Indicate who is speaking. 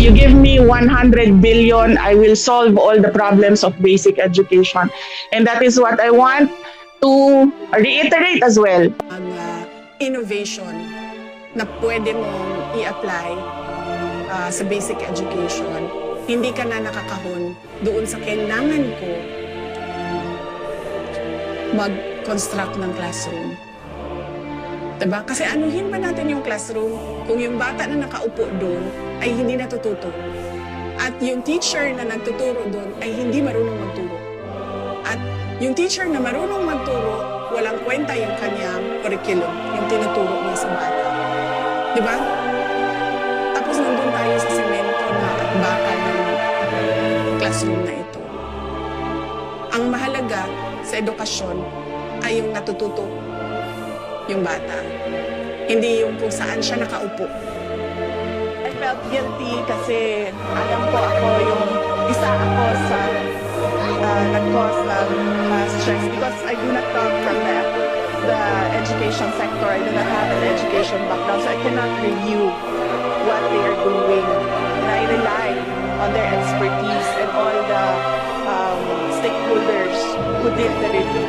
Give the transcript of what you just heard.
Speaker 1: you give me 100 billion, I will solve all the problems of basic education. And that is what I want to reiterate as well.
Speaker 2: Ang innovation na pwede mong i-apply sa basic education, hindi ka na nakakahon doon sa kailangan ko mag-construct ng classroom. Diba? Kasi anuhin ba natin yung classroom kung yung bata na nakaupo doon ay hindi natututo? At yung teacher na nagtuturo doon ay hindi marunong magturo. At yung teacher na marunong magturo, walang kwenta yung kanyang curriculum, yung tinuturo niya sa bata. Diba? Tapos nandun tayo sa semento na at bakal ng classroom na ito. Ang mahalaga sa edukasyon ay yung natututo yung bata. Hindi yung kung saan siya nakaupo.
Speaker 3: I felt guilty kasi alam ko ako yung isa ako sa nag-cause ng stress because I do not come from the education sector. I do not have an education background, so I cannot review what they are doing. And I rely on their expertise and all the stakeholders who did the review.